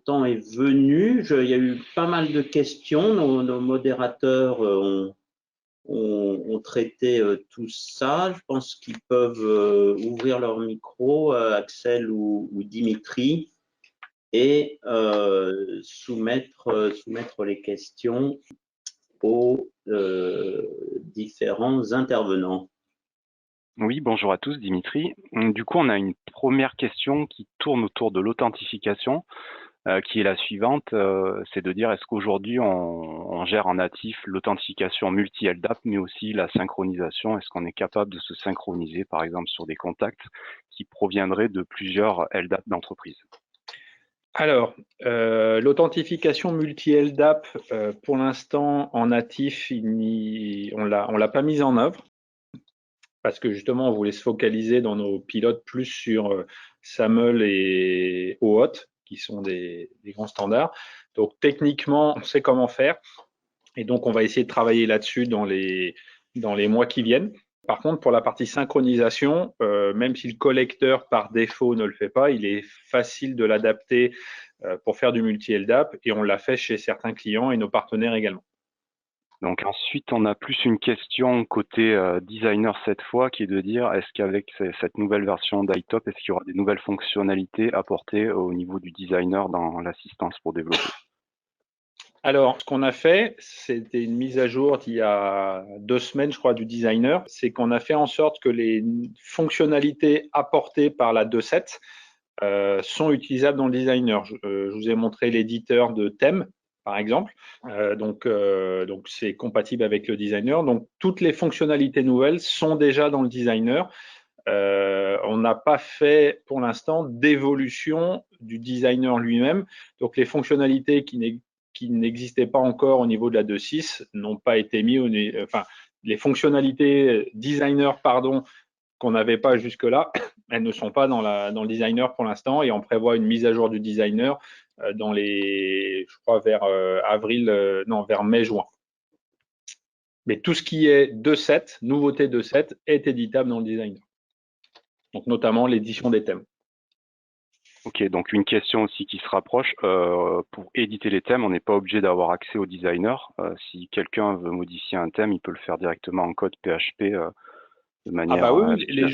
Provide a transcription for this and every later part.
temps est venu. Il y a eu pas mal de questions. Nos modérateurs ont traité tout ça. Je pense qu'ils peuvent ouvrir leur micro, Axel ou Dimitri, et soumettre les questions aux différents intervenants. Oui, bonjour à tous, Dimitri. Du coup, on a une première question qui tourne autour de l'authentification, qui est la suivante. C'est de dire, est-ce qu'aujourd'hui, on gère en natif l'authentification multi-LDAP, mais aussi la synchronisation? Est-ce qu'on est capable de se synchroniser, par exemple, sur des contacts qui proviendraient de plusieurs LDAP d'entreprise? Alors, l'authentification multi-LDAP, pour l'instant, en natif, on l'a pas mise en œuvre parce que justement, on voulait se focaliser dans nos pilotes plus sur SAML et OAuth, qui sont des grands standards. Donc, techniquement, on sait comment faire. Et donc, on va essayer de travailler là-dessus dans les mois qui viennent. Par contre, pour la partie synchronisation, même si le collecteur par défaut ne le fait pas, il est facile de l'adapter pour faire du multi-LDAP et on l'a fait chez certains clients et nos partenaires également. Donc ensuite, on a plus une question côté designer cette fois, qui est de dire, est-ce qu'avec cette nouvelle version d'iTop, est-ce qu'il y aura des nouvelles fonctionnalités apportées au niveau du designer dans l'assistance pour développer? Alors, ce qu'on a fait, c'était une mise à jour d'il y a 2 semaines, je crois, du designer. C'est qu'on a fait en sorte que les fonctionnalités apportées par la 2.7 sont utilisables dans le designer. Je vous ai montré l'éditeur de thème, par exemple. Donc, c'est compatible avec le designer. Donc, toutes les fonctionnalités nouvelles sont déjà dans le designer. On n'a pas fait pour l'instant d'évolution du designer lui-même. Donc, les fonctionnalités qui n'existaient pas encore au niveau de la 2.6 n'ont pas été mis enfin, les fonctionnalités designer, pardon, qu'on n'avait pas jusque-là, elles ne sont pas dans le designer pour l'instant et on prévoit une mise à jour du designer je crois vers vers mai-juin. Mais tout ce qui est 2.7, nouveauté 2.7, est éditable dans le designer. Donc notamment l'édition des thèmes. Ok, donc une question aussi qui se rapproche. Pour éditer les thèmes, on n'est pas obligé d'avoir accès au designer. Si quelqu'un veut modifier un thème, il peut le faire directement en code PHP de manière. Ah bah oui, les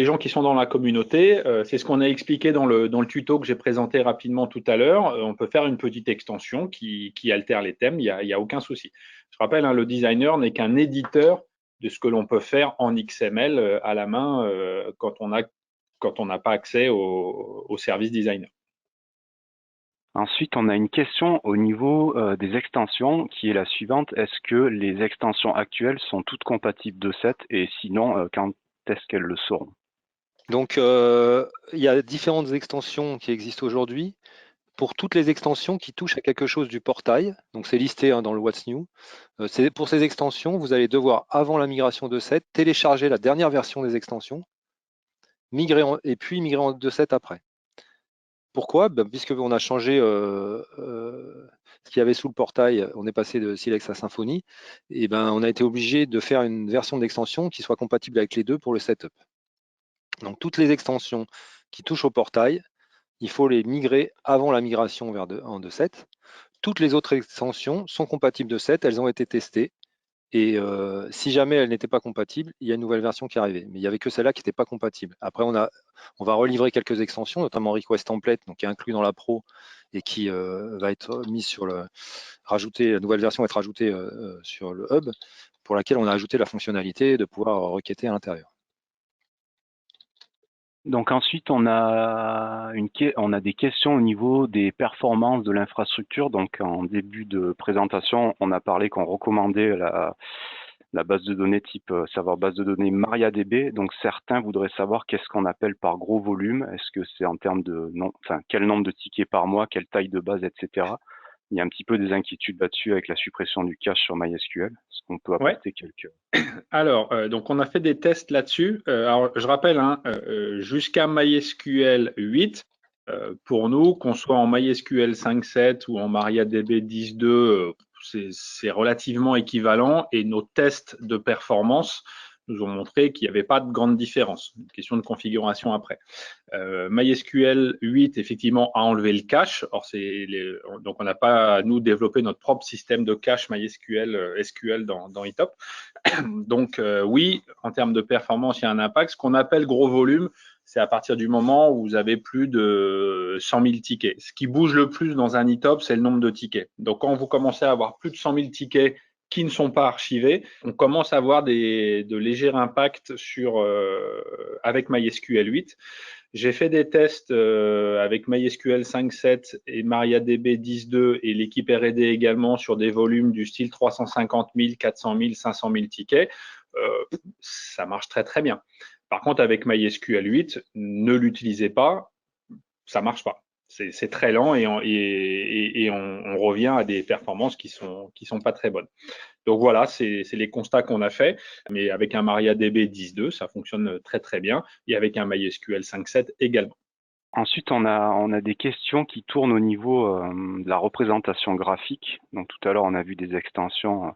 gens qui sont dans la communauté, c'est ce qu'on a expliqué dans le tuto que j'ai présenté rapidement tout à l'heure. On peut faire une petite extension qui altère les thèmes, il y a aucun souci. Je rappelle, hein, le designer n'est qu'un éditeur de ce que l'on peut faire en XML à la main quand on n'a pas accès au service designer. Ensuite, on a une question au niveau des extensions qui est la suivante. Est-ce que les extensions actuelles sont toutes compatibles 2.7 et sinon, quand est-ce qu'elles le seront? Donc, il y a différentes extensions qui existent aujourd'hui. Pour toutes les extensions qui touchent à quelque chose du portail, donc c'est listé dans le What's New, pour ces extensions, vous allez devoir, avant la migration 2.7, télécharger la dernière version des extensions, et puis migrer en 2.7 après. Pourquoi? Puisqu'on a changé ce qu'il y avait sous le portail, on est passé de Silex à Symfony, et on a été obligé de faire une version d'extension qui soit compatible avec les deux pour le setup. Donc toutes les extensions qui touchent au portail, il faut les migrer avant la migration en 2.7. Toutes les autres extensions sont compatibles 2.7, elles ont été testées. Et si jamais elles n'étaient pas compatibles, il y a une nouvelle version qui arrivait. Mais il n'y avait que celle-là qui n'était pas compatible. Après, on va relivrer quelques extensions, notamment Request Template, donc qui est inclus dans la Pro et qui va être mise sur la nouvelle version va être rajoutée sur le hub, pour laquelle on a ajouté la fonctionnalité de pouvoir requêter à l'intérieur. Donc ensuite, on a des questions au niveau des performances de l'infrastructure. Donc en début de présentation, on a parlé qu'on recommandait la base de données type serveur base de données MariaDB. Donc certains voudraient savoir qu'est-ce qu'on appelle par gros volume. Est-ce que c'est en termes de quel nombre de tickets par mois, quelle taille de base, etc. Il y a un petit peu des inquiétudes là-dessus avec la suppression du cache sur MySQL. Est-ce qu'on peut apporter quelques... Alors, donc on a fait des tests là-dessus. Alors, je rappelle, hein, jusqu'à MySQL 8, pour nous, qu'on soit en MySQL 5.7 ou en MariaDB 10.2, c'est relativement équivalent et nos tests de performance nous ont montré qu'il n'y avait pas de grande différence. Une question de configuration après. MySQL 8, effectivement, a enlevé le cache. Or, donc, on n'a pas, nous, développé notre propre système de cache MySQL SQL dans ETOP. Donc, oui, en termes de performance, il y a un impact. Ce qu'on appelle gros volume, c'est à partir du moment où vous avez plus de 100 000 tickets. Ce qui bouge le plus dans un ETOP, c'est le nombre de tickets. Donc, quand vous commencez à avoir plus de 100 000 tickets qui ne sont pas archivés, on commence à avoir de légers impacts avec MySQL 8. J'ai fait des tests avec MySQL 5.7 et MariaDB 10.2 et l'équipe R&D également sur des volumes du style 350 000, 400 000, 500 000 tickets. Ça marche très très bien. Par contre, avec MySQL 8, ne l'utilisez pas, ça marche pas. C'est très lent et on revient à des performances qui sont pas très bonnes. Donc voilà, c'est les constats qu'on a fait. Mais avec un MariaDB 10.2, ça fonctionne très très bien et avec un MySQL 5.7 également. Ensuite, on a des questions qui tournent au niveau de la représentation graphique. Donc tout à l'heure, on a vu des extensions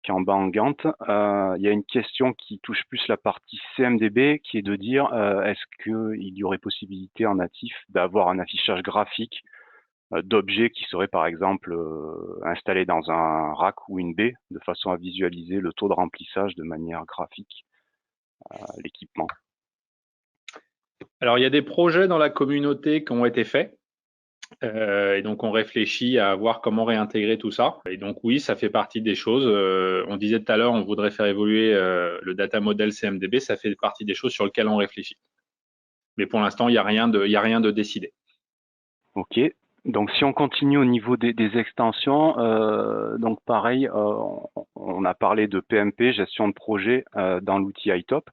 qui est en bas en Gantt. Il y a une question qui touche plus la partie CMDB, qui est de dire est-ce qu'il y aurait possibilité en natif d'avoir un affichage graphique d'objets qui seraient par exemple installés dans un rack ou une baie, de façon à visualiser le taux de remplissage de manière graphique l'équipement. Alors, il y a des projets dans la communauté qui ont été faits. Et donc, on réfléchit à voir comment réintégrer tout ça. Et donc, oui, ça fait partie des choses. On disait tout à l'heure, on voudrait faire évoluer le data model CMDB. Ça fait partie des choses sur lesquelles on réfléchit. Mais pour l'instant, il n'y a rien de décidé. OK. Donc, si on continue au niveau des extensions, donc pareil, on a parlé de PMP, gestion de projet dans l'outil iTop.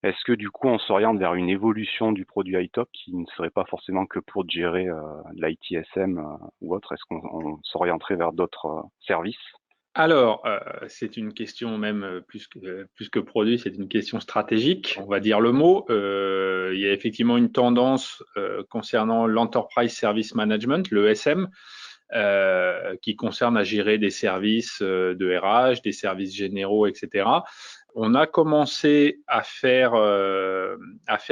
Est-ce que du coup, on s'oriente vers une évolution du produit iTop qui ne serait pas forcément que pour gérer l'ITSM ou autre? Est-ce qu'on s'orienterait vers d'autres services? Alors, c'est une question même plus que produit, c'est une question stratégique. On va dire le mot. Il y a effectivement une tendance concernant l'Enterprise Service Management, le SM, qui concerne à gérer des services de RH, des services généraux, etc. On a commencé à faire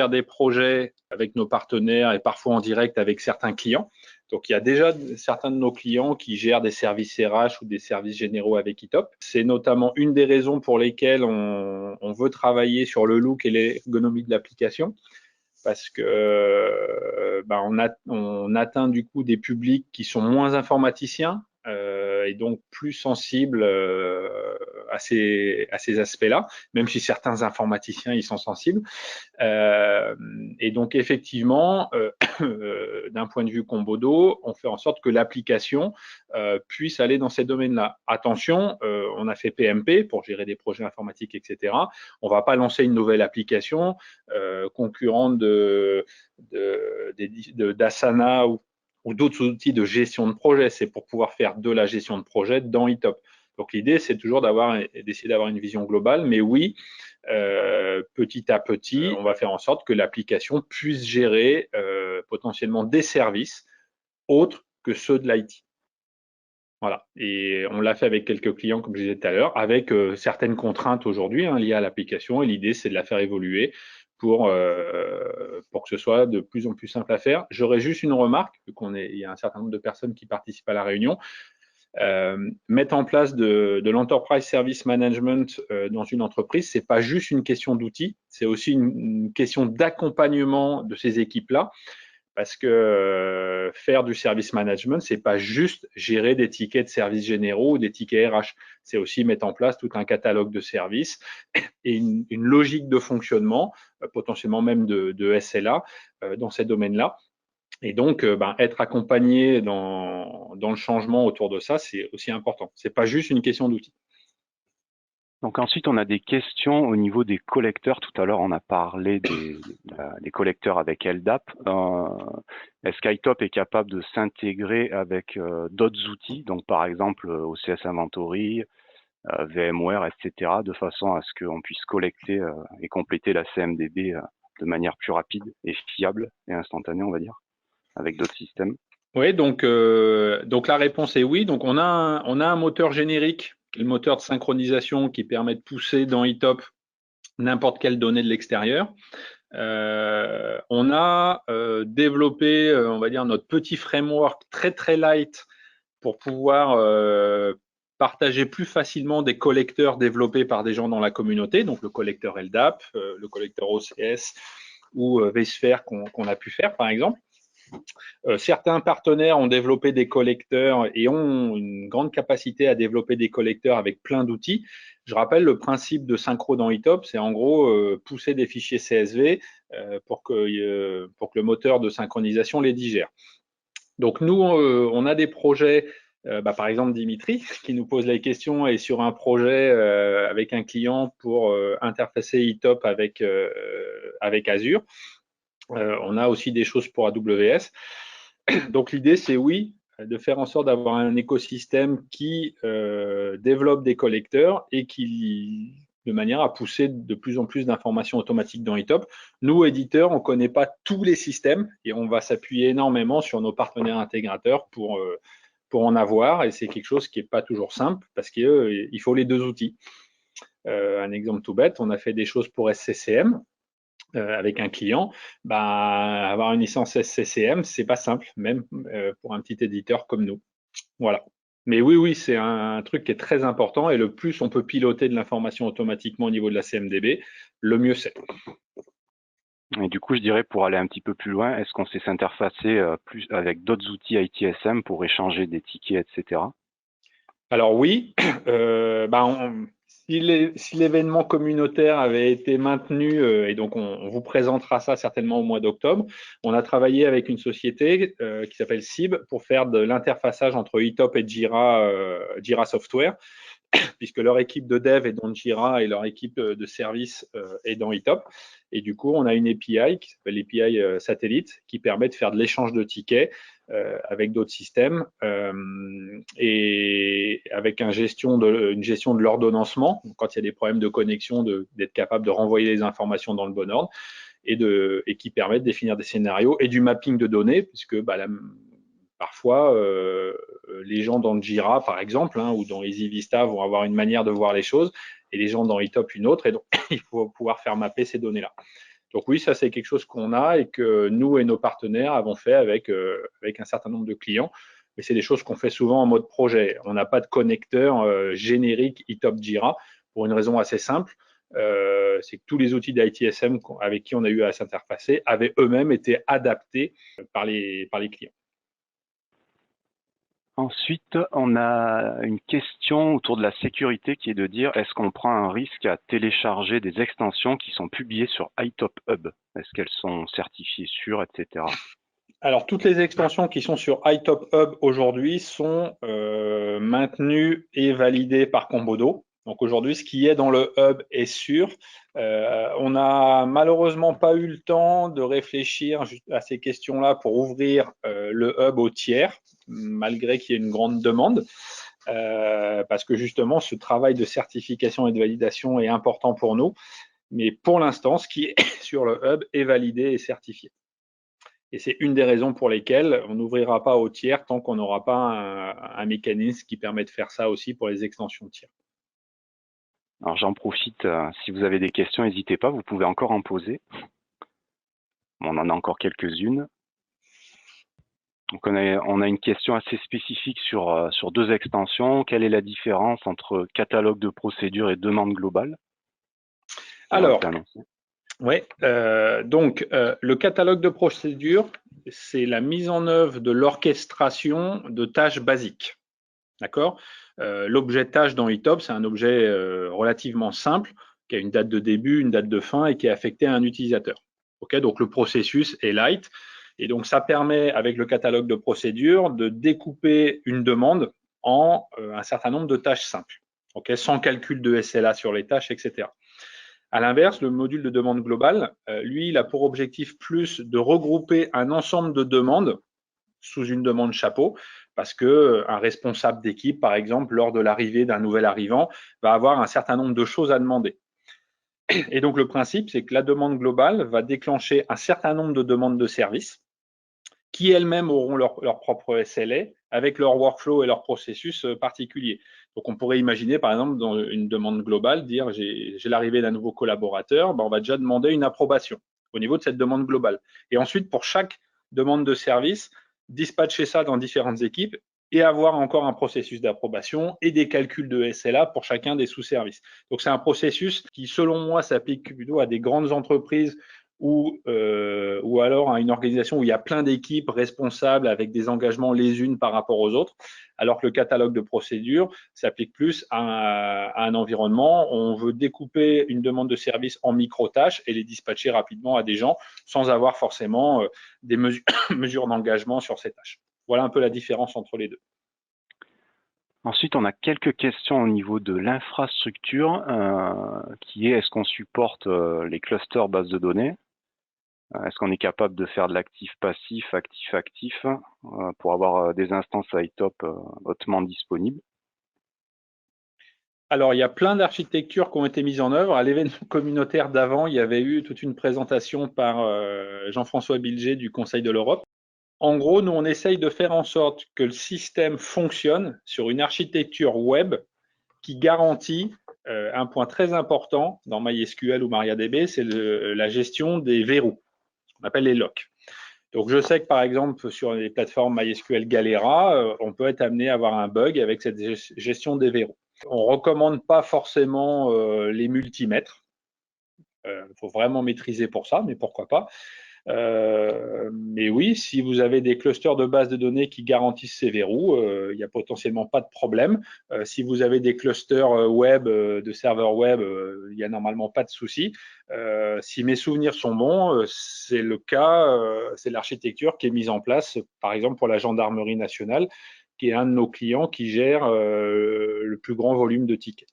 des projets avec nos partenaires et parfois en direct avec certains clients. Donc, il y a déjà certains de nos clients qui gèrent des services RH ou des services généraux avec ETOP. C'est notamment une des raisons pour lesquelles on veut travailler sur le look et l'ergonomie de l'application, parce que on atteint du coup des publics qui sont moins informaticiens et donc plus sensibles à ces aspects-là, même si certains informaticiens y sont sensibles. Et donc effectivement, d'un point de vue Combodo, on fait en sorte que l'application puisse aller dans ces domaines-là. Attention, on a fait PMP pour gérer des projets informatiques, etc. On ne va pas lancer une nouvelle application concurrente d'Asana ou d'autres outils de gestion de projet. C'est pour pouvoir faire de la gestion de projet dans ETOP. Donc l'idée, c'est toujours d'essayer d'avoir une vision globale, mais oui, petit à petit, on va faire en sorte que l'application puisse gérer potentiellement des services autres que ceux de l'IT. Voilà. Et on l'a fait avec quelques clients, comme je disais tout à l'heure, avec certaines contraintes aujourd'hui liées à l'application. Et l'idée, c'est de la faire évoluer pour que ce soit de plus en plus simple à faire. J'aurais juste une remarque, vu il y a un certain nombre de personnes qui participent à la réunion. Mettre en place de l'enterprise service management dans une entreprise, c'est pas juste une question d'outils, c'est aussi une question d'accompagnement de ces équipes-là, parce que faire du service management, c'est pas juste gérer des tickets de services généraux ou des tickets RH, c'est aussi mettre en place tout un catalogue de services et une logique de fonctionnement, potentiellement même de SLA dans ces domaines-là. Et donc, être accompagné dans le changement autour de ça, c'est aussi important. C'est pas juste une question d'outils. Donc ensuite, on a des questions au niveau des collecteurs. Tout à l'heure, on a parlé des collecteurs avec LDAP. Est-ce qu'iTop est capable de s'intégrer avec d'autres outils, donc par exemple OCS Inventory, VMware, etc., de façon à ce qu'on puisse collecter et compléter la CMDB de manière plus rapide et fiable et instantanée, on va dire, avec d'autres systèmes? Oui, donc la réponse est oui. Donc on a un moteur générique, le moteur de synchronisation qui permet de pousser dans ETOP n'importe quelle donnée de l'extérieur. On a développé, on va dire, notre petit framework très light pour pouvoir partager plus facilement des collecteurs développés par des gens dans la communauté, donc le collecteur LDAP, le collecteur OCS ou vSphere qu'on a pu faire par exemple. Certains partenaires ont développé des collecteurs et ont une grande capacité à développer des collecteurs avec plein d'outils. Je rappelle le principe de synchro dans ETOP, c'est en gros pousser des fichiers CSV pour que le moteur de synchronisation les digère. Donc nous, on a des projets, par exemple Dimitri, qui nous pose la question, est sur un projet avec un client pour interfacer ETOP avec Azure. On a aussi des choses pour AWS. Donc l'idée, c'est oui, de faire en sorte d'avoir un écosystème qui développe des collecteurs et qui, de manière à pousser de plus en plus d'informations automatiques dans ETOP. Nous, éditeurs, on ne connaît pas tous les systèmes et on va s'appuyer énormément sur nos partenaires intégrateurs pour en avoir. Et c'est quelque chose qui n'est pas toujours simple parce qu'il faut les deux outils. Un exemple tout bête, on a fait des choses pour SCCM. Avec un client, avoir une licence SCCM, c'est pas simple, même pour un petit éditeur comme nous. Voilà. Mais oui, c'est un truc qui est très important et le plus on peut piloter de l'information automatiquement au niveau de la CMDB, le mieux c'est. Et du coup, je dirais pour aller un petit peu plus loin, est-ce qu'on sait s'interfacer plus avec d'autres outils ITSM pour échanger des tickets, etc. Alors oui, si l'événement communautaire avait été maintenu, et donc on vous présentera ça certainement au mois d'octobre, on a travaillé avec une société qui s'appelle SIB pour faire de l'interfaçage entre ETOP et Jira Software, puisque leur équipe de dev est dans Jira et leur équipe de service est dans ETOP. Et du coup, on a une API qui s'appelle l'API satellite qui permet de faire de l'échange de tickets avec d'autres systèmes et avec une gestion de l'ordonnancement. Quand il y a des problèmes de connexion, d'être capable de renvoyer les informations dans le bon ordre et qui permet de définir des scénarios et du mapping de données, puisque parfois, les gens dans Jira, par exemple, ou dans EasyVista vont avoir une manière de voir les choses et les gens dans ETOP une autre. Et donc, il faut pouvoir faire mapper ces données-là. Donc oui, ça, c'est quelque chose qu'on a et que nous et nos partenaires avons fait avec un certain nombre de clients. Mais c'est des choses qu'on fait souvent en mode projet. On n'a pas de connecteur générique ETOP Jira pour une raison assez simple. C'est que tous les outils d'ITSM avec qui on a eu à s'interfacer avaient eux-mêmes été adaptés par les clients. Ensuite, on a une question autour de la sécurité qui est de dire est-ce qu'on prend un risque à télécharger des extensions qui sont publiées sur iTop Hub? Est-ce qu'elles sont certifiées sûres, etc. Alors, toutes les extensions qui sont sur iTop Hub aujourd'hui sont maintenues et validées par Combodo. Donc aujourd'hui, ce qui est dans le hub est sûr. On n'a malheureusement pas eu le temps de réfléchir à ces questions-là pour ouvrir le hub aux tiers, malgré qu'il y ait une grande demande, parce que justement, ce travail de certification et de validation est important pour nous. Mais pour l'instant, ce qui est sur le hub est validé et certifié. Et c'est une des raisons pour lesquelles on n'ouvrira pas aux tiers tant qu'on n'aura pas un mécanisme qui permet de faire ça aussi pour les extensions tiers. Alors j'en profite, si vous avez des questions, n'hésitez pas, vous pouvez encore en poser. On en a encore quelques-unes. Donc on a une question assez spécifique sur deux extensions. Quelle est la différence entre catalogue de procédures et demande globale? Alors, ouais, donc le catalogue de procédures, c'est la mise en œuvre de l'orchestration de tâches basiques. D'accord? L'objet tâche dans ETOP, c'est un objet relativement simple, qui a une date de début, une date de fin et qui est affecté à un utilisateur. Okay? Donc le processus est light. Et donc ça permet, avec le catalogue de procédures, de découper une demande en un certain nombre de tâches simples, okay? Sans calcul de SLA sur les tâches, etc. À l'inverse, le module de demande globale, lui, il a pour objectif plus de regrouper un ensemble de demandes sous une demande chapeau, parce qu'un responsable d'équipe, par exemple, lors de l'arrivée d'un nouvel arrivant, va avoir un certain nombre de choses à demander. Et donc, le principe, c'est que la demande globale va déclencher un certain nombre de demandes de services qui elles-mêmes auront leur propre SLA avec leur workflow et leur processus particulier. Donc, on pourrait imaginer, par exemple, dans une demande globale, dire j'ai l'arrivée d'un nouveau collaborateur, ben, on va déjà demander une approbation au niveau de cette demande globale. Et ensuite, pour chaque demande de service, dispatcher ça dans différentes équipes et avoir encore un processus d'approbation et des calculs de SLA pour chacun des sous-services. Donc, c'est un processus qui, selon moi, s'applique plutôt à des grandes entreprises ou alors à une organisation où il y a plein d'équipes responsables avec des engagements les unes par rapport aux autres, alors que le catalogue de procédures s'applique plus à un environnement. On veut découper une demande de service en micro-tâches et les dispatcher rapidement à des gens sans avoir forcément des mesures d'engagement sur ces tâches. Voilà un peu la différence entre les deux. Ensuite, on a quelques questions au niveau de l'infrastructure, qui est est-ce qu'on supporte les clusters bases de données? Est-ce qu'on est capable de faire de l'actif-passif, actif-actif, pour avoir des instances iTop hautement disponibles? Alors, il y a plein d'architectures qui ont été mises en œuvre. À l'événement communautaire d'avant, il y avait eu toute une présentation par Jean-François Bilger du Conseil de l'Europe. En gros, nous, on essaye de faire en sorte que le système fonctionne sur une architecture web qui garantit un point très important dans MySQL ou MariaDB, c'est la gestion des verrous, ce qu'on appelle les locks. Donc, je sais que par exemple, sur les plateformes MySQL Galera, on peut être amené à avoir un bug avec cette gestion des verrous. On ne recommande pas forcément les multimètres. Il faut vraiment maîtriser pour ça, mais pourquoi pas. Mais oui, si vous avez des clusters de bases de données qui garantissent ces verrous, il n'y a potentiellement pas de problème. Si vous avez des clusters web, de serveurs web, il n'y a normalement pas de souci. Si mes souvenirs sont bons, c'est le cas, c'est l'architecture qui est mise en place, par exemple pour la gendarmerie nationale, qui est un de nos clients qui gère le plus grand volume de tickets.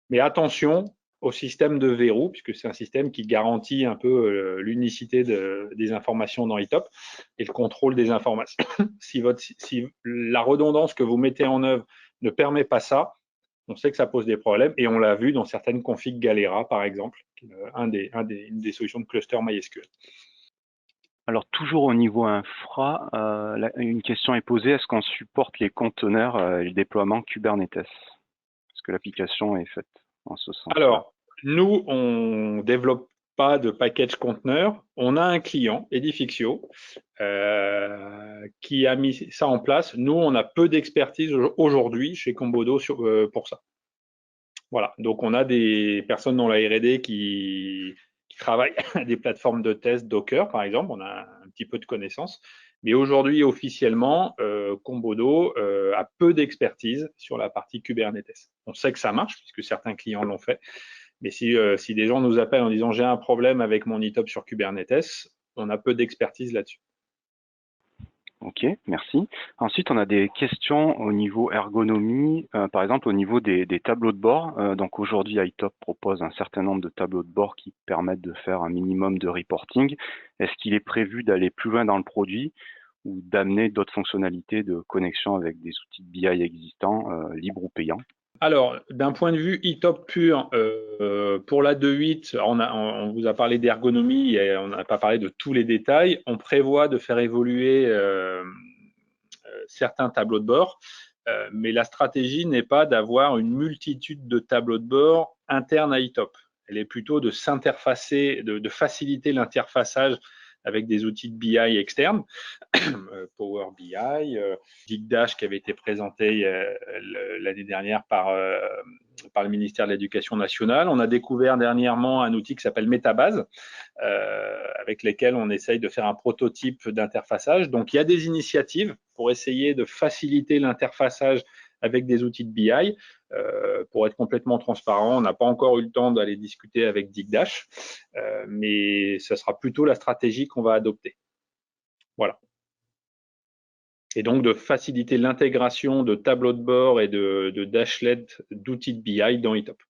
Mais attention au système de verrou, puisque c'est un système qui garantit un peu l'unicité des informations dans iTop et le contrôle des informations. Si la redondance que vous mettez en œuvre ne permet pas ça, on sait que ça pose des problèmes et on l'a vu dans certaines configs Galera, par exemple, une des solutions de cluster MySQL. Alors, toujours au niveau infra, une question est posée, est-ce qu'on supporte les conteneurs et le déploiement Kubernetes? Est-ce que l'application est faite en ce sens? Alors, nous, on développe pas de package conteneur. On a un client, Edifixio, qui a mis ça en place. Nous, on a peu d'expertise aujourd'hui chez Combodo pour ça. Voilà. Donc, on a des personnes dans la R&D qui travaillent à des plateformes de test Docker, par exemple. On a un petit peu de connaissances. Mais aujourd'hui, officiellement, Combodo a peu d'expertise sur la partie Kubernetes. On sait que ça marche, puisque certains clients l'ont fait. Mais si des gens nous appellent en disant j'ai un problème avec mon iTop sur Kubernetes, on a peu d'expertise là-dessus. Ok, merci. Ensuite, on a des questions au niveau ergonomie, par exemple au niveau des tableaux de bord. Donc aujourd'hui, iTop propose un certain nombre de tableaux de bord qui permettent de faire un minimum de reporting. Est-ce qu'il est prévu d'aller plus loin dans le produit ou d'amener d'autres fonctionnalités de connexion avec des outils de BI existants, libres ou payants? Alors, d'un point de vue iTop pur, pour la 2.8, on vous a parlé d'ergonomie et on n'a pas parlé de tous les détails. On prévoit de faire évoluer certains tableaux de bord, mais la stratégie n'est pas d'avoir une multitude de tableaux de bord internes à iTop. Elle est plutôt de s'interfacer, de faciliter l'interfaçage avec des outils de BI externes, Power BI, Digdash qui avait été présenté l'année dernière par le ministère de l'Éducation nationale. On a découvert dernièrement un outil qui s'appelle Metabase, avec lesquels on essaye de faire un prototype d'interfaçage. Donc, il y a des initiatives pour essayer de faciliter l'interfaçage avec des outils de BI. Pour être complètement transparent, on n'a pas encore eu le temps d'aller discuter avec Digdash, mais ce sera plutôt la stratégie qu'on va adopter. Voilà. Et donc de faciliter l'intégration de tableaux de bord et de dashlet d'outils de BI dans iTop.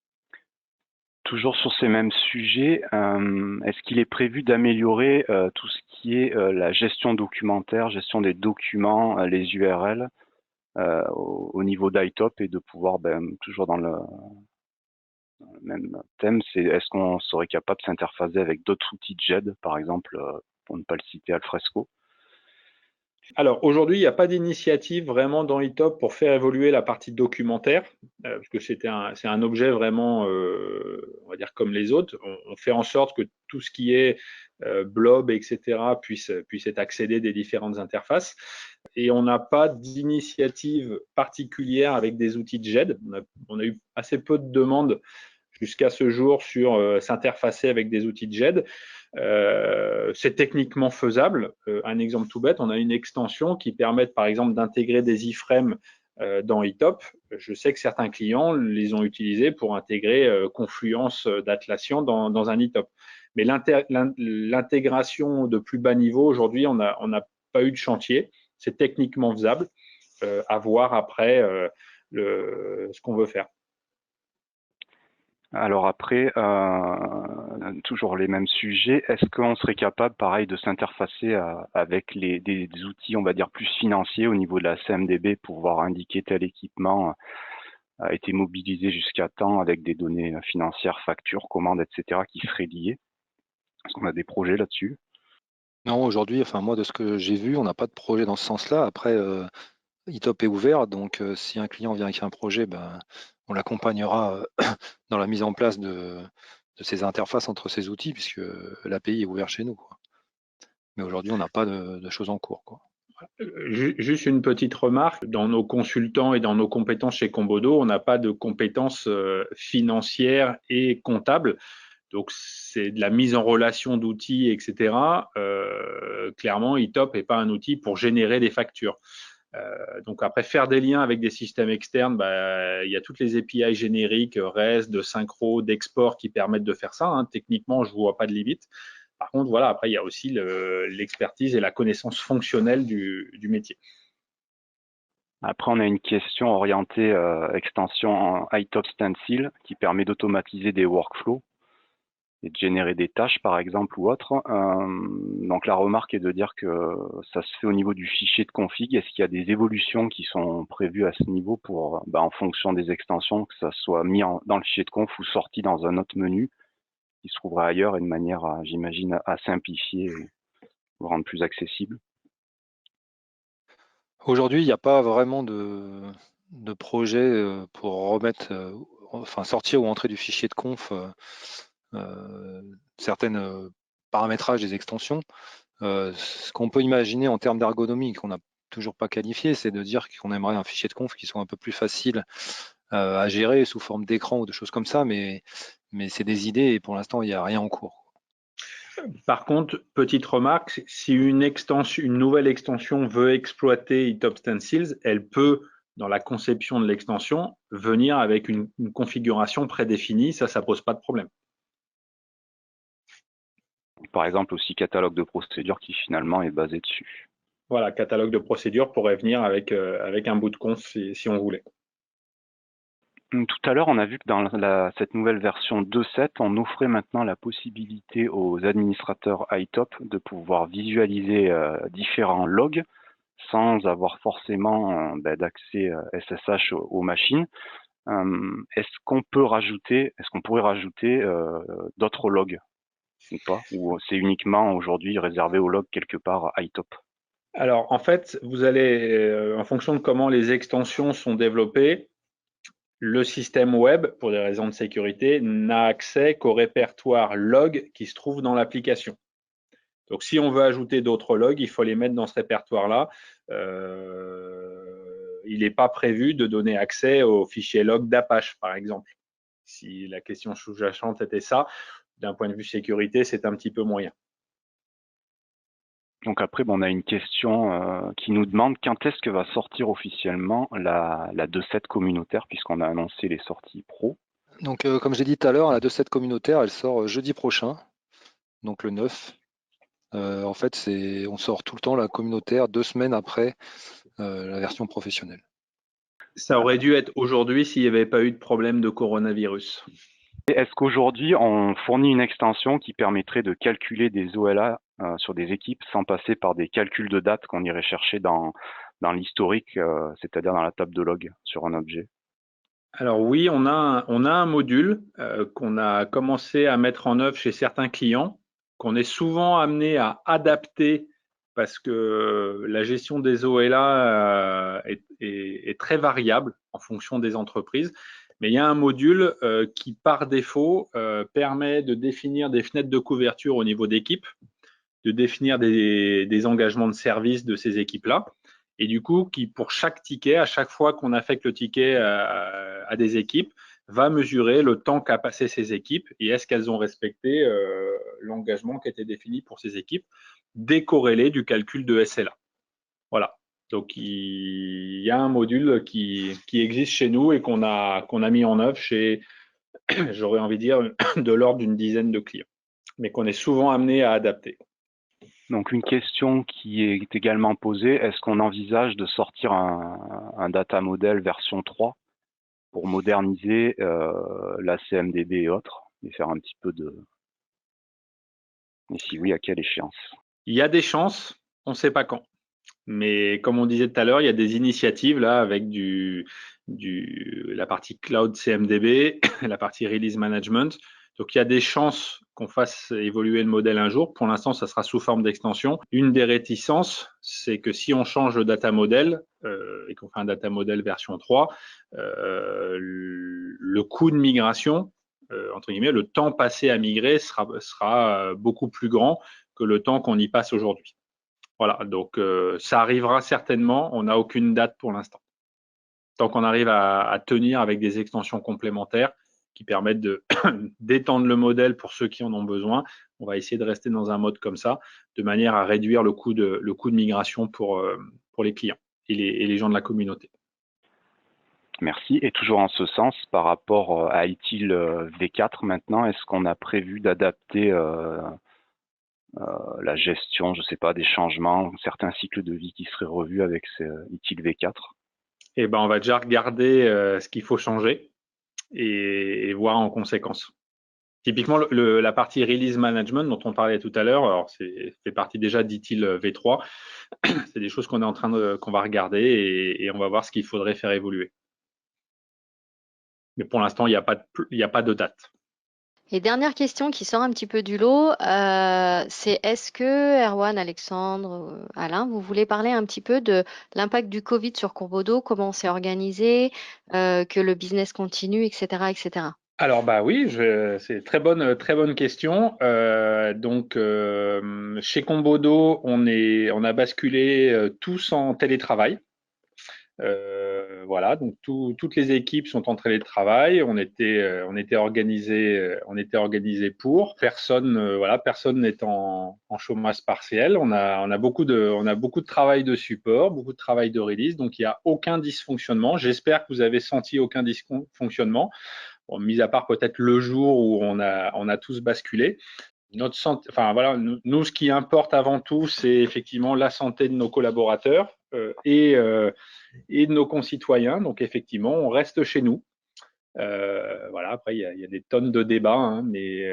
Toujours sur ces mêmes sujets, est-ce qu'il est prévu d'améliorer tout ce qui est la gestion documentaire, gestion des documents, les URL au niveau d'iTop et de pouvoir, toujours dans le même thème, est-ce qu'on serait capable de s'interfacer avec d'autres outils de GED, par exemple, pour ne pas le citer, Alfresco? Alors aujourd'hui, il n'y a pas d'initiative vraiment dans eTop pour faire évoluer la partie documentaire, parce que c'est un objet vraiment, on va dire comme les autres. On fait en sorte que tout ce qui est blob, etc., puisse être accédé des différentes interfaces. Et on n'a pas d'initiative particulière avec des outils de GED. On a eu assez peu de demandes jusqu'à ce jour sur s'interfacer avec des outils de GED. C'est techniquement faisable. Un exemple tout bête, on a une extension qui permet par exemple d'intégrer des iframes dans eTop. Je sais que certains clients les ont utilisés pour intégrer Confluence d'Atlassian dans un eTop. Mais l'intégration de plus bas niveau, aujourd'hui, on n'a pas eu de chantier. C'est techniquement faisable. À voir après ce qu'on veut faire. Alors après, toujours les mêmes sujets, est-ce qu'on serait capable, pareil, de s'interfacer avec des outils, on va dire, plus financiers au niveau de la CMDB pour pouvoir indiquer tel équipement a été mobilisé jusqu'à temps avec des données financières, factures, commandes, etc. qui seraient liées? Est-ce qu'on a des projets là-dessus? Non, aujourd'hui, enfin moi de ce que j'ai vu, on n'a pas de projet dans ce sens-là. Après, eTop est ouvert, donc si un client vient avec un projet, ben, on l'accompagnera dans la mise en place de ces interfaces entre ces outils, puisque l'API est ouverte chez nous, quoi. Mais aujourd'hui, on n'a pas de choses en cours, quoi. Juste une petite remarque, dans nos consultants et dans nos compétences chez Combodo, on n'a pas de compétences financières et comptables. Donc, c'est de la mise en relation d'outils, etc. Clairement, eTop n'est pas un outil pour générer des factures. Donc, après, faire des liens avec des systèmes externes, il y a toutes les API génériques, REST, de synchro, d'export qui permettent de faire ça. Hein. Techniquement, je ne vois pas de limite. Par contre, voilà, après, il y a aussi l'expertise et la connaissance fonctionnelle du métier. Après, on a une question orientée extension en iTop Stencil qui permet d'automatiser des workflows et de générer des tâches, par exemple, ou autre. Donc, la remarque est de dire que ça se fait au niveau du fichier de config. Est-ce qu'il y a des évolutions qui sont prévues à ce niveau pour, en fonction des extensions, que ça soit mis dans le fichier de conf ou sorti dans un autre menu qui se trouverait ailleurs et de manière, j'imagine, à simplifier et rendre plus accessible? Aujourd'hui, il n'y a pas vraiment de projet pour remettre, enfin sortir ou entrer du fichier de conf certaines paramétrages des extensions. Ce qu'on peut imaginer en termes d'ergonomie, qu'on n'a toujours pas qualifié, c'est de dire qu'on aimerait un fichier de conf qui soit un peu plus facile à gérer sous forme d'écran ou de choses comme ça, mais c'est des idées et pour l'instant, il n'y a rien en cours. Par contre, petite remarque, si une nouvelle extension veut exploiter eTop Stencils, elle peut, dans la conception de l'extension, venir avec une configuration prédéfinie. Ça pose pas de problème. Par exemple, aussi catalogue de procédures qui finalement est basé dessus. Voilà, catalogue de procédures pourrait venir avec un bout de conf si on voulait. Tout à l'heure, on a vu que dans cette nouvelle version 2.7, on offrait maintenant la possibilité aux administrateurs iTop de pouvoir visualiser différents logs sans avoir forcément d'accès SSH aux machines. Est-ce qu'on pourrait rajouter d'autres logs ou pas? Ou c'est uniquement aujourd'hui réservé aux logs quelque part à iTop? Alors, en fait, vous allez, en fonction de comment les extensions sont développées, le système web, pour des raisons de sécurité, n'a accès qu'au répertoire log qui se trouve dans l'application. Donc, si on veut ajouter d'autres logs, il faut les mettre dans ce répertoire-là. Il n'est pas prévu de donner accès au fichier log d'Apache, par exemple. Si la question sous-jacente était ça, d'un point de vue sécurité, c'est un petit peu moyen. Donc après, on a une question qui nous demande quand est-ce que va sortir officiellement la 2.7 communautaire, puisqu'on a annoncé les sorties pro. Donc, comme j'ai dit tout à l'heure, la 2.7 communautaire, elle sort jeudi prochain, donc le 9. En fait, on sort tout le temps la communautaire 2 semaines après la version professionnelle. Ça aurait dû être aujourd'hui s'il n'y avait pas eu de problème de coronavirus. Est-ce qu'aujourd'hui, on fournit une extension qui permettrait de calculer des OLA sur des équipes sans passer par des calculs de date qu'on irait chercher dans l'historique, c'est-à-dire dans la table de log sur un objet? Alors oui, on a un module qu'on a commencé à mettre en œuvre chez certains clients, qu'on est souvent amené à adapter parce que la gestion des OLA est très variable en fonction des entreprises. Mais il y a un module qui, par défaut, permet de définir des fenêtres de couverture au niveau d'équipe, de définir des engagements de service de ces équipes-là. Et du coup, qui pour chaque ticket, à chaque fois qu'on affecte le ticket à des équipes, va mesurer le temps qu'a passé ces équipes et est-ce qu'elles ont respecté l'engagement qui était défini pour ces équipes, décorrélé du calcul de SLA. Voilà. Donc, il y a un module qui existe chez nous et qu'on a mis en œuvre chez, j'aurais envie de dire, de l'ordre d'une dizaine de clients, mais qu'on est souvent amené à adapter. Donc une question qui est également posée, est-ce qu'on envisage de sortir un data model version 3 pour moderniser la CMDB et autres, et faire un petit peu de... Et si oui, à quelle échéance? Il y a des chances, on ne sait pas quand. Mais comme on disait tout à l'heure, il y a des initiatives là avec la partie cloud CMDB, la partie release management. Donc il y a des chances qu'on fasse évoluer le modèle un jour. Pour l'instant, ça sera sous forme d'extension. Une des réticences, c'est que si on change le data model et qu'on fait un data model version 3, le coût de migration, entre guillemets, le temps passé à migrer sera beaucoup plus grand que le temps qu'on y passe aujourd'hui. Voilà, donc ça arrivera certainement, on n'a aucune date pour l'instant. Tant qu'on arrive à tenir avec des extensions complémentaires qui permettent d'étendre le modèle pour ceux qui en ont besoin, on va essayer de rester dans un mode comme ça, de manière à réduire le coût de migration pour les clients et les gens de la communauté. Merci. Et toujours en ce sens, par rapport à ITIL V4 maintenant, est-ce qu'on a prévu d'adapter la gestion, je ne sais pas, des changements, certains cycles de vie qui seraient revus avec ITIL V4? Eh ben, on va déjà regarder ce qu'il faut changer et voir en conséquence. Typiquement, la partie release management dont on parlait tout à l'heure, alors c'est fait partie déjà d'ITIL V3. C'est des choses qu'on est en train qu'on va regarder et on va voir ce qu'il faudrait faire évoluer. Mais pour l'instant, il n'y a pas de date. Et dernière question qui sort un petit peu du lot, c'est est-ce que Erwan, Alexandre, Alain, vous voulez parler un petit peu de l'impact du Covid sur Courbeaudeau, comment c'est organisé, que le business continue, etc., etc. Alors bah oui, c'est très bonne question. Donc chez Courbeaudeau, on a basculé tous en télétravail. Voilà, donc toutes les équipes sont en télétravail. On était organisé pour. Personne n'est en chômage partiel. On a beaucoup de travail de support, beaucoup de travail de release. Donc il n'y a aucun dysfonctionnement. J'espère que vous avez senti aucun dysfonctionnement. Bon, mis à part peut-être le jour où on a tous basculé. Notre santé, enfin voilà, nous ce qui importe avant tout, c'est effectivement la santé de nos collaborateurs et de nos concitoyens. Donc effectivement, on reste chez nous. Voilà, après, il y a des tonnes de débats, hein, mais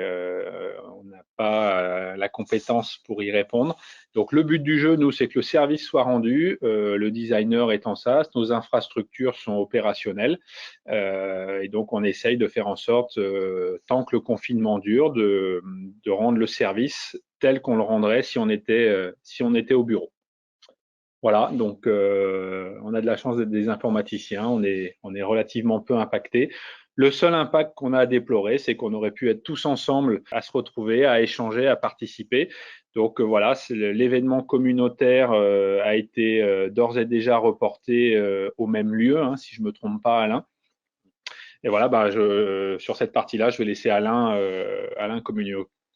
on n'a pas la compétence pour y répondre. Donc le but du jeu, nous, c'est que le service soit rendu, le designer est en SaaS, nos infrastructures sont opérationnelles, et donc on essaye de faire en sorte, tant que le confinement dure, de rendre le service tel qu'on le rendrait si on était au bureau. Voilà, donc on a de la chance d'être des informaticiens, on est relativement peu impactés. Le seul impact qu'on a à déplorer, c'est qu'on aurait pu être tous ensemble à se retrouver, à échanger, à participer. Donc voilà, l'événement communautaire a été d'ores et déjà reporté au même lieu, hein, si je me trompe pas, Alain. Et voilà, bah, sur cette partie-là, je vais laisser Alain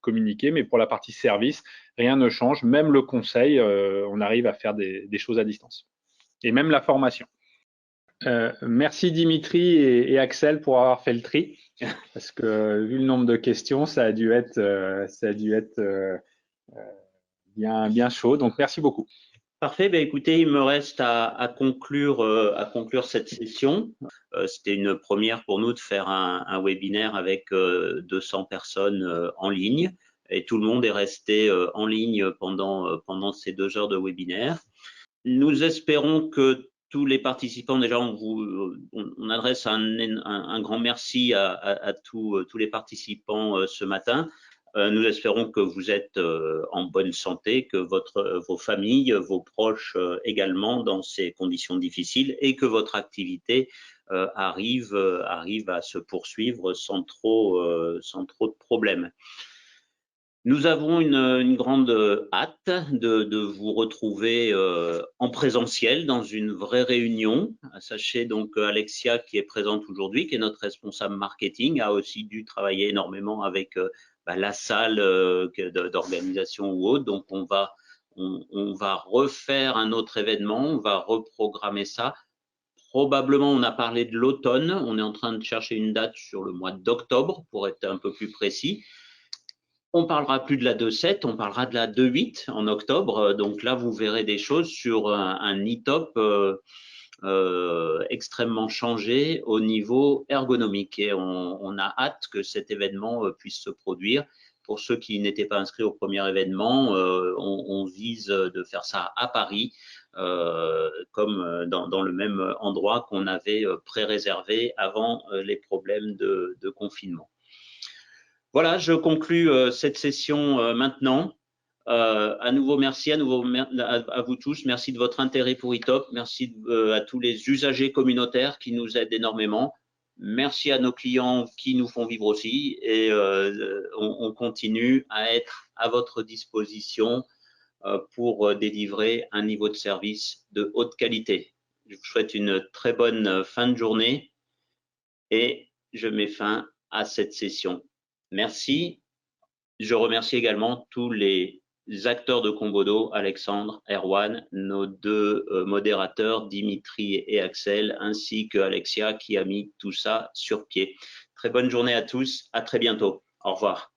communiquer, mais pour la partie service, rien ne change. Même le conseil, on arrive à faire des choses à distance. Et même la formation. Merci Dimitri et Axel pour avoir fait le tri, parce que vu le nombre de questions, ça a dû être bien chaud. Donc merci beaucoup. Parfait. Ben, écoutez, il me reste à conclure cette session. C'était une première pour nous de faire un webinaire avec 200 personnes en ligne, et tout le monde est resté en ligne pendant ces 2 heures de webinaire. Nous espérons que tous les participants, déjà on adresse un grand merci à tous les participants ce matin. Nous espérons que vous êtes en bonne santé, que vos familles, vos proches également dans ces conditions difficiles et que votre activité arrive à se poursuivre sans trop de problèmes. Nous avons une grande hâte de vous retrouver en présentiel dans une vraie réunion. Sachez donc qu'Alexia, qui est présente aujourd'hui, qui est notre responsable marketing, a aussi dû travailler énormément avec la salle d'organisation ou autre. Donc on va refaire un autre événement, on va reprogrammer ça. Probablement, on a parlé de l'automne. On est en train de chercher une date sur le mois d'octobre pour être un peu plus précis. On parlera plus de la 2.7, on parlera de la 2.8 en octobre. Donc là, vous verrez des choses sur un e-top extrêmement changé au niveau ergonomique. Et on a hâte que cet événement puisse se produire. Pour ceux qui n'étaient pas inscrits au premier événement, on vise de faire ça à Paris, comme dans le même endroit qu'on avait pré-réservé avant les problèmes de confinement. Voilà, je conclus cette session maintenant. À nouveau, merci à vous tous. Merci de votre intérêt pour e-top. Merci à tous les usagers communautaires qui nous aident énormément. Merci à nos clients qui nous font vivre aussi. Et on continue à être à votre disposition pour délivrer un niveau de service de haute qualité. Je vous souhaite une très bonne fin de journée et je mets fin à cette session. Merci. Je remercie également tous les acteurs de Combodo, Alexandre, Erwan, nos deux modérateurs, Dimitri et Axel, ainsi que Alexia qui a mis tout ça sur pied. Très bonne journée à tous. À très bientôt. Au revoir.